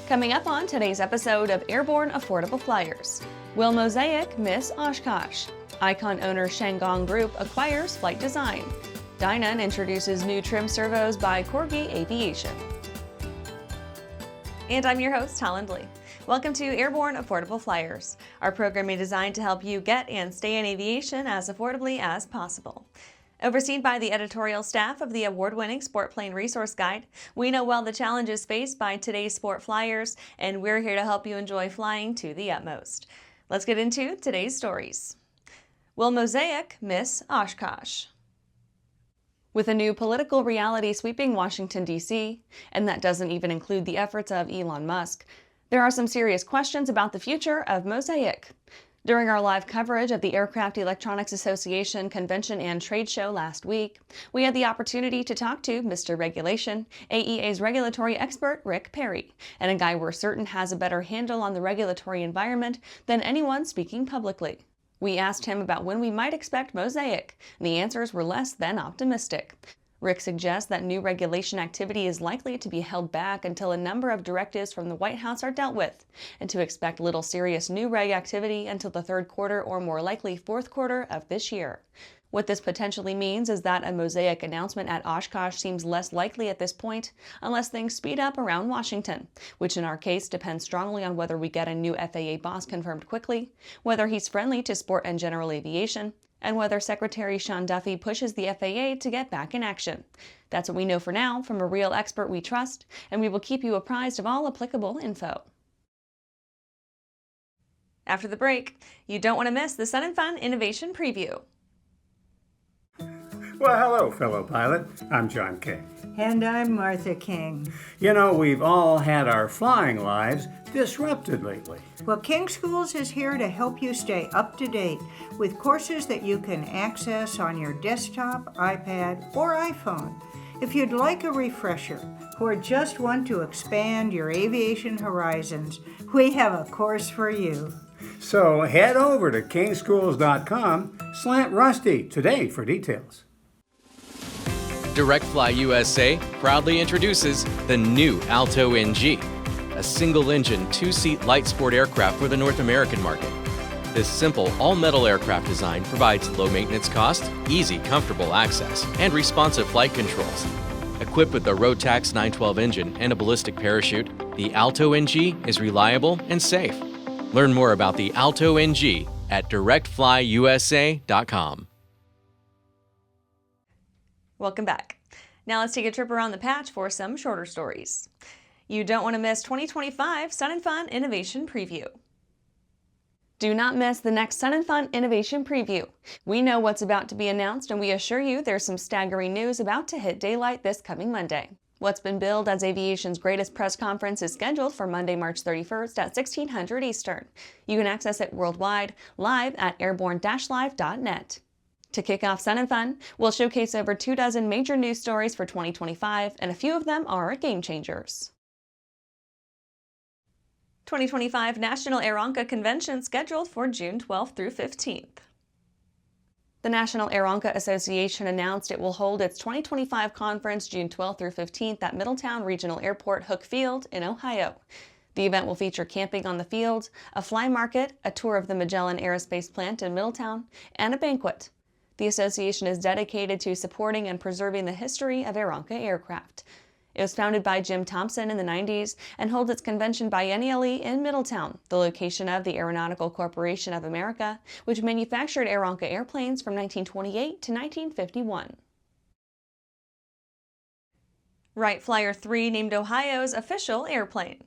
Coming up on today's episode of Airborne Affordable Flyers, will Mosaic miss Oshkosh? Icon owner Shang Gong Group acquires flight design. Dynon introduces new trim servos by Corgi Aviation. And I'm your host, Holland Lee. Welcome to Airborne Affordable Flyers, our programming designed to help you get and stay in aviation as affordably as possible. Overseen by the editorial staff of the award-winning Sport Plane Resource Guide, we know well the challenges faced by today's sport flyers, and we're here to help you enjoy flying to the utmost. Let's get into today's stories. Will Mosaic miss Oshkosh? With a new political reality sweeping Washington, D.C., and that doesn't even include the efforts of Elon Musk, there are some serious questions about the future of Mosaic. During our live coverage of the Aircraft Electronics Association Convention and Trade Show last week, we had the opportunity to talk to Mr. Regulation, AEA's regulatory expert Ric Peri, and a guy we're certain has a better handle on the regulatory environment than anyone speaking publicly. We asked him about when we might expect Mosaic, and the answers were less than optimistic. Rick suggests that new regulation activity is likely to be held back until a number of directives from the White House are dealt with, and to expect little serious new reg activity until the third quarter or more likely fourth quarter of this year. What this potentially means is that a Mosaic announcement at Oshkosh seems less likely at this point unless things speed up around Washington, which in our case depends strongly on whether we get a new FAA boss confirmed quickly, whether he's friendly to sport and general aviation, and whether Secretary Sean Duffy pushes the FAA to get back in action. That's what we know for now from a real expert we trust, and we will keep you apprised of all applicable info. After the break, you don't want to miss the Sun and Fun Innovation Preview. Well, hello, fellow pilot. I'm John King. And I'm Martha King. You know, we've all had our flying lives disrupted lately. Well, King Schools is here to help you stay up to date with courses that you can access on your desktop, iPad, or iPhone. If you'd like a refresher or just want to expand your aviation horizons, we have a course for you. So head over to kingschools.com/rusty today for details. Direct Fly USA proudly introduces the new Alto NG, a single-engine, two-seat light sport aircraft for the North American market. This simple, all-metal aircraft design provides low-maintenance cost, easy, comfortable access, and responsive flight controls. Equipped with the Rotax 912 engine and a ballistic parachute, the Alto NG is reliable and safe. Learn more about the Alto NG at directflyusa.com. Welcome back. Now let's take a trip around the patch for some shorter stories. You don't want to miss 2025 Sun and Fun Innovation Preview. Do not miss the next Sun and Fun Innovation Preview. We know what's about to be announced, and we assure you there's some staggering news about to hit daylight this coming Monday. What's been billed as aviation's greatest press conference is scheduled for Monday, March 31st at 1600 Eastern. You can access it worldwide, live at airborne-live.net. To kick off Sun and Fun, we'll showcase over 24 major news stories for 2025, and a few of them are game changers. 2025 National Aeronca Convention scheduled for June 12th through 15th. The National Aeronca Association announced it will hold its 2025 conference June 12th through 15th at Middletown Regional Airport Hook Field in Ohio. The event will feature camping on the field, a fly market, a tour of the Magellan Aerospace plant in Middletown, and a banquet. The association is dedicated to supporting and preserving the history of Aeronca aircraft. It was founded by Jim Thompson in the 90s and holds its convention biennially in Middletown, the location of the Aeronautical Corporation of America, which manufactured Aeronca airplanes from 1928 to 1951. Wright Flyer 3 named Ohio's official airplane.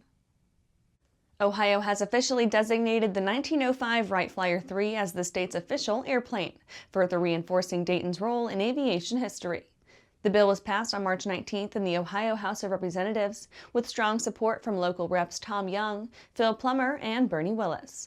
Ohio has officially designated the 1905 Wright Flyer 3 as the state's official airplane, further reinforcing Dayton's role in aviation history. The bill was passed on March 19th in the Ohio House of Representatives, with strong support from local reps Tom Young, Phil Plummer, and Bernie Willis.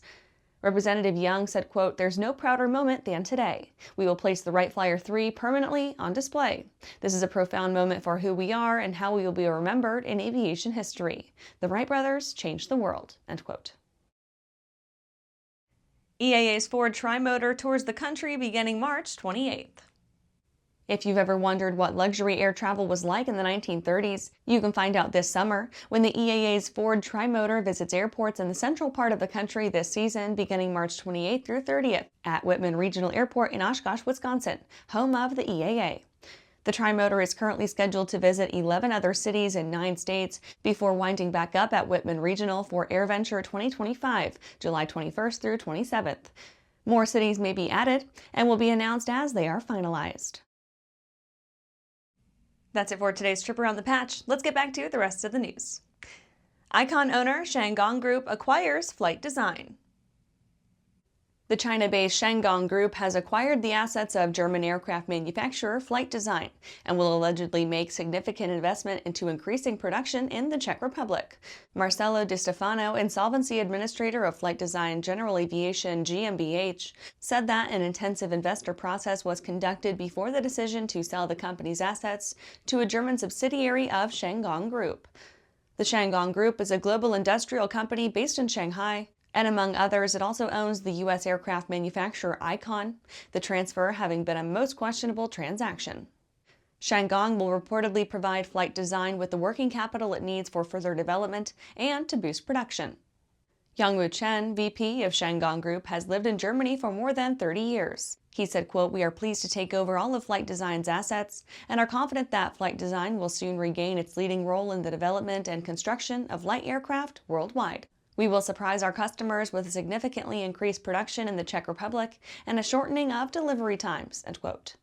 Representative Young said, quote, "There's no prouder moment than today. We will place the Wright Flyer 3 permanently on display. This is a profound moment for who we are and how we will be remembered in aviation history. The Wright brothers changed the world," end quote. EAA's Ford Tri-Motor tours the country beginning March 28th. If you've ever wondered what luxury air travel was like in the 1930s, you can find out this summer when the EAA's Ford Trimotor visits airports in the central part of the country this season, beginning March 28th through 30th at Whitman Regional Airport in Oshkosh, Wisconsin, home of the EAA. The Trimotor is currently scheduled to visit 11 other cities in 9 states before winding back up at Whitman Regional for AirVenture 2025, July 21st through 27th. More cities may be added and will be announced as they are finalized. That's it for today's trip around the patch. Let's get back to the rest of the news. Icon owner Shang Gong Group acquires flight design. The China-based Shang Gong Group has acquired the assets of German aircraft manufacturer Flight Design and will allegedly make significant investment into increasing production in the Czech Republic. Marcello DiStefano, insolvency administrator of Flight Design General Aviation GmbH, said that an intensive investor process was conducted before the decision to sell the company's assets to a German subsidiary of Shang Gong Group. The Shang Gong Group is a global industrial company based in Shanghai, and among others, it also owns the U.S. aircraft manufacturer Icon, the transfer having been a most questionable transaction. Shang Gong will reportedly provide Flight Design with the working capital it needs for further development and to boost production. Yongwoo Chen, VP of Shang Gong Group, has lived in Germany for more than 30 years. He said, quote, "We are pleased to take over all of Flight Design's assets and are confident that Flight Design will soon regain its leading role in the development and construction of light aircraft worldwide. We will surprise our customers with a significantly increased production in the Czech Republic and a shortening of delivery times," end quote.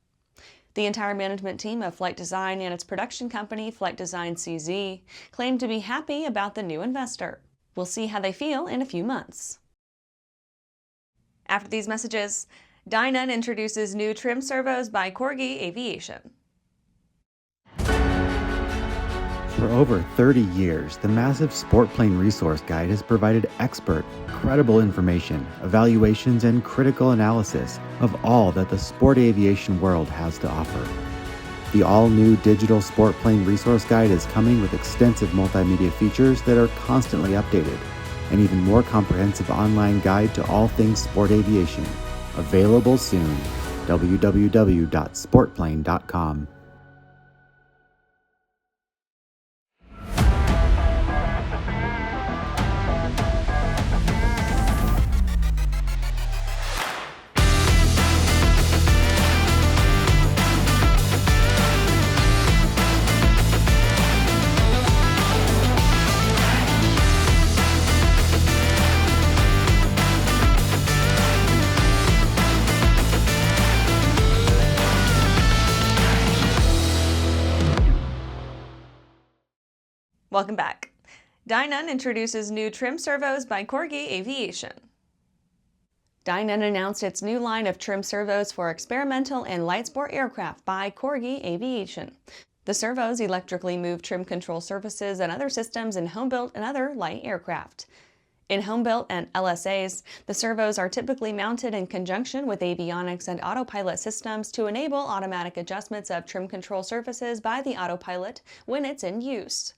The entire management team of Flight Design and its production company, Flight Design CZ, claimed to be happy about the new investor. We'll see how they feel in a few months. After these messages, Dynon introduces new trim servos by Corgi Aviation. For over 30 years, the massive Sport Plane Resource Guide has provided expert, credible information, evaluations, and critical analysis of all that the sport aviation world has to offer. The all-new digital Sport Plane Resource Guide is coming with extensive multimedia features that are constantly updated, an even more comprehensive online guide to all things sport aviation. Available soon. www.sportplane.com. Welcome back. Dynon introduces new trim servos by Corgi Aviation. Dynon announced its new line of trim servos for experimental and light sport aircraft by Corgi Aviation. The servos electrically move trim control surfaces and other systems in homebuilt and other light aircraft. In homebuilt and LSAs, the servos are typically mounted in conjunction with avionics and autopilot systems to enable automatic adjustments of trim control surfaces by the autopilot when it's in use.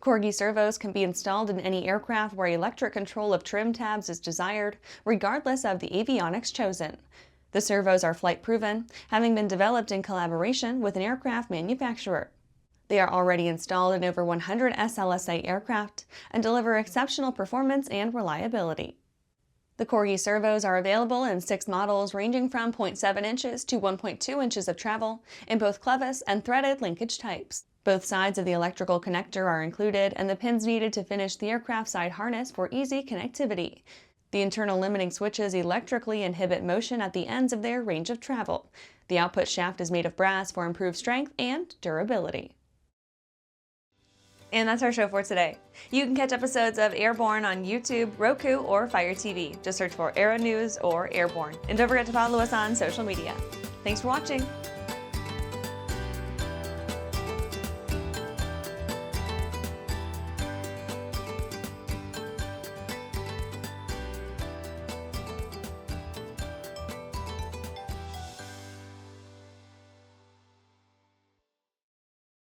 Corgi servos can be installed in any aircraft where electric control of trim tabs is desired, regardless of the avionics chosen. The servos are flight-proven, having been developed in collaboration with an aircraft manufacturer. They are already installed in over 100 SLSA aircraft and deliver exceptional performance and reliability. The Corgi servos are available in 6 models ranging from 0.7 inches to 1.2 inches of travel in both clevis and threaded linkage types. Both sides of the electrical connector are included and the pins needed to finish the aircraft side harness for easy connectivity. The internal limiting switches electrically inhibit motion at the ends of their range of travel. The output shaft is made of brass for improved strength and durability. And that's our show for today. You can catch episodes of Airborne on YouTube, Roku, or Fire TV. Just search for Aero-News or Airborne. And don't forget to follow us on social media. Thanks for watching.